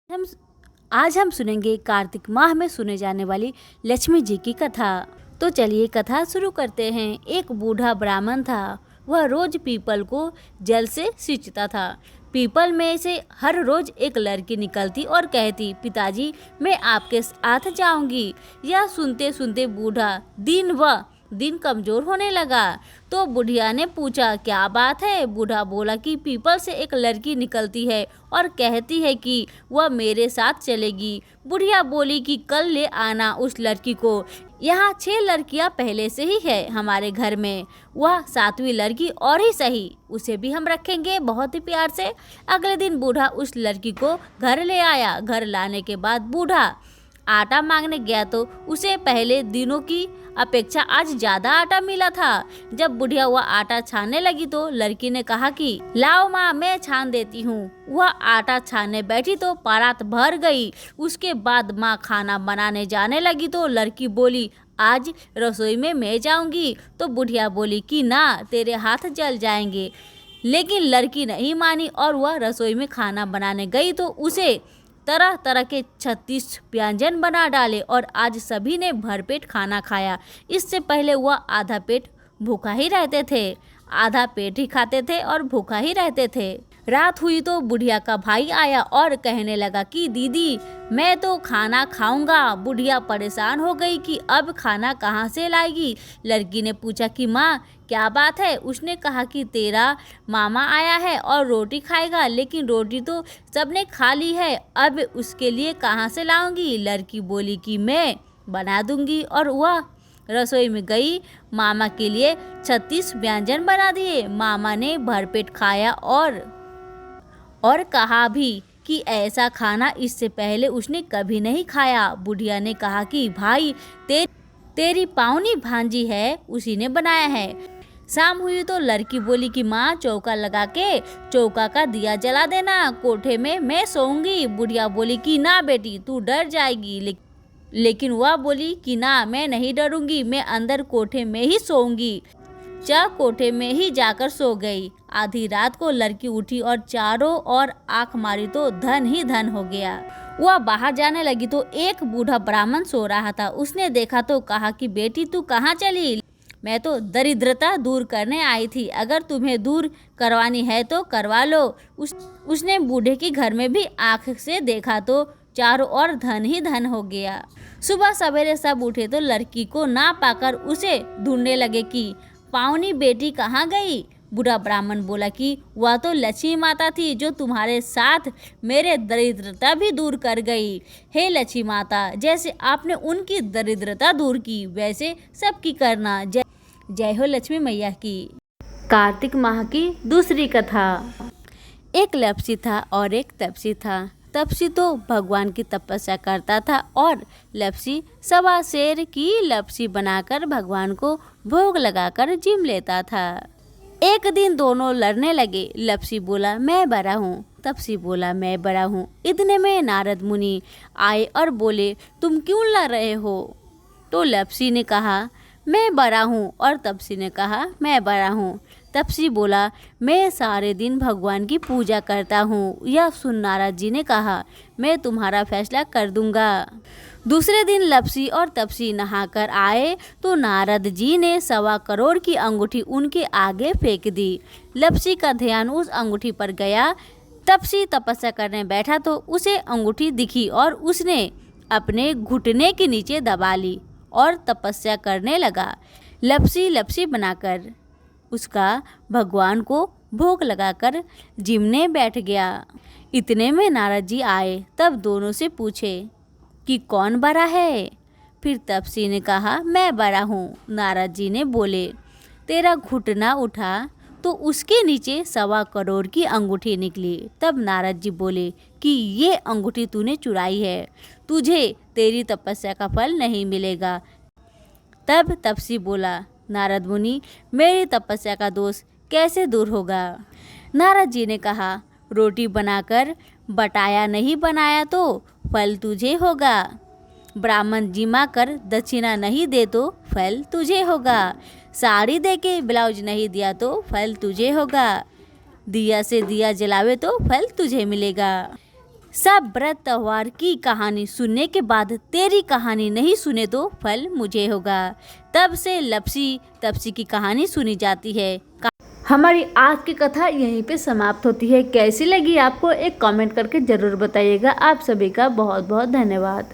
हम आज हम सुनेंगे कार्तिक माह में सुने जाने वाली लक्ष्मी जी की कथा। तो चलिए कथा शुरू करते हैं। एक बूढ़ा ब्राह्मण था। वह रोज पीपल को जल से सींचता था। पीपल में से हर रोज एक लड़की निकलती और कहती, पिताजी मैं आपके साथ जाऊंगी। यह सुनते सुनते बूढ़ा दिन कमजोर होने लगा। तो बुढ़िया ने पूछा, क्या बात है? बूढ़ा बोला कि पीपल से एक लड़की निकलती है और कहती है कि वह मेरे साथ चलेगी। बुढ़िया बोली कि कल ले आना उस लड़की को। यहाँ 6 लड़कियाँ पहले से ही है हमारे घर में। वह 7वीं लड़की और ही सही, उसे भी हम रखेंगे बहुत ही प्यार से। अगले दिन बूढ़ा उस लड़की को घर ले आया। घर लाने के बाद बूढ़ा आटा मांगने गया तो उसे पहले दिनों की अपेक्षा आज ज्यादा आटा मिला था। जब बुढ़िया वह आटा छानने लगी तो लड़की ने कहा कि लाओ माँ, मैं छान देती हूँ। वह आटा छानने बैठी तो परात भर गई। उसके बाद माँ खाना बनाने जाने लगी तो लड़की बोली, आज रसोई में मैं जाऊंगी। तो बुढ़िया बोली कि ना, तेरे हाथ जल जाएंगे। लेकिन लड़की नहीं मानी और वह रसोई में खाना बनाने गई तो उसे तरह तरह के 36 व्यंजन बना डाले और आज सभी ने भरपेट खाना खाया। इससे पहले वह आधा पेट भूखा ही रहते थे, आधा पेट ही खाते थे और भूखा ही रहते थे। रात हुई तो बुढ़िया का भाई आया और कहने लगा कि दीदी मैं तो खाना खाऊंगा। बुढ़िया परेशान हो गई कि अब खाना कहाँ से लाएगी। लड़की ने पूछा कि माँ क्या बात है? उसने कहा कि तेरा मामा आया है और रोटी खाएगा, लेकिन रोटी तो सबने खा ली है, अब उसके लिए कहाँ से लाऊंगी। लड़की बोली कि मैं बना दूंगी और वह रसोई में गई। मामा के लिए 36 व्यंजन बना दिए। मामा ने भरपेट खाया और कहा भी कि ऐसा खाना इससे पहले उसने कभी नहीं खाया। बुढ़िया ने कहा कि भाई तेरी पावनी भांजी है, उसी ने बनाया है। शाम हुई तो लड़की बोली कि माँ चौका लगा के चौका का दिया जला देना, कोठे में मैं सोऊंगी। बुढ़िया बोली कि ना बेटी, तू डर जाएगी। लेकिन वह बोली कि ना, मैं नहीं डरूंगी, मैं अंदर कोठे में ही सोऊंगी। कोठे में ही जाकर सो गई। आधी रात को लड़की उठी और चारों ओर आंख मारी तो धन ही धन हो गया। वह बाहर जाने लगी तो एक बूढ़ा ब्राह्मण सो रहा था। उसने देखा तो कहा कि बेटी तू कहाँ चली? मैं तो दरिद्रता दूर करने आई थी, अगर तुम्हें दूर करवानी है तो करवा लो। उसने बूढ़े के घर में भी आंख से देखा तो चारों ओर धन ही धन हो गया। सुबह सवेरे सब उठे तो लड़की को ना पाकर उसे ढूंढने लगे कि पावनी बेटी कहाँ गई। बूढ़ा ब्राह्मण बोला कि वह तो लक्ष्मी माता थी जो तुम्हारे साथ मेरे दरिद्रता भी दूर कर गई। हे लक्ष्मी माता, जैसे आपने उनकी दरिद्रता दूर की वैसे सबकी करना। जय हो लक्ष्मी मैया की। कार्तिक माह की दूसरी कथा। एक लप्सी था और एक तपसी था। तपसी तो भगवान की तपस्या करता था और लप्सी सवा शेर की लप्सी बनाकर भगवान को भोग लगाकर जिम लेता था। एक दिन दोनों लड़ने लगे। लप्सी बोला मैं बड़ा हूँ, तपसी बोला मैं बड़ा हूँ। इतने में नारद मुनि आए और बोले, तुम क्यों लड़ रहे हो? तो लप्सी ने कहा मैं बड़ा हूँ और तपसी ने कहा मैं बड़ा हूँ। तपसी बोला मैं सारे दिन भगवान की पूजा करता हूँ। यह सुन नारद जी ने कहा मैं तुम्हारा फैसला कर दूंगा। दूसरे दिन लप्सी और तपसी नहाकर आए तो नारद जी ने 1.25 करोड़ की अंगूठी उनके आगे फेंक दी। लप्सी का ध्यान उस अंगूठी पर गया। तपसी तपस्या करने बैठा तो उसे अंगूठी दिखी और उसने अपने घुटने के नीचे दबा ली और तपस्या करने लगा। लप्सी लप्सी बनाकर उसका भगवान को भोग लगाकर जिमने बैठ गया। इतने में नारद जी आए, तब दोनों से पूछे कि कौन बड़ा है? फिर तपसी ने कहा मैं बड़ा हूँ। नारद जी ने बोले तेरा घुटना उठा तो उसके नीचे 1.25 करोड़ की अंगूठी निकली। तब नारद जी बोले कि ये अंगूठी तूने चुराई है, तुझे तेरी तपस्या का फल नहीं मिलेगा। तब तपसी बोला नारद मुनि, मेरी तपस्या का दोष कैसे दूर होगा? नारद जी ने कहा रोटी बनाकर बटाया नहीं बनाया तो फल तुझे होगा। ब्राह्मण जिमा कर दक्षिणा नहीं दे तो फल तुझे होगा। साड़ी दे के ब्लाउज नहीं दिया तो फल तुझे होगा। दिया से दिया जलावे तो फल तुझे मिलेगा। सब व्रत त्योहार की कहानी सुनने के बाद तेरी कहानी नहीं सुने तो फल मुझे होगा। तब से लपसी तपसी की कहानी सुनी जाती है। हमारी आज की कथा यहीं पे समाप्त होती है। कैसी लगी आपको एक कमेंट करके ज़रूर बताइएगा। आप सभी का बहुत बहुत धन्यवाद।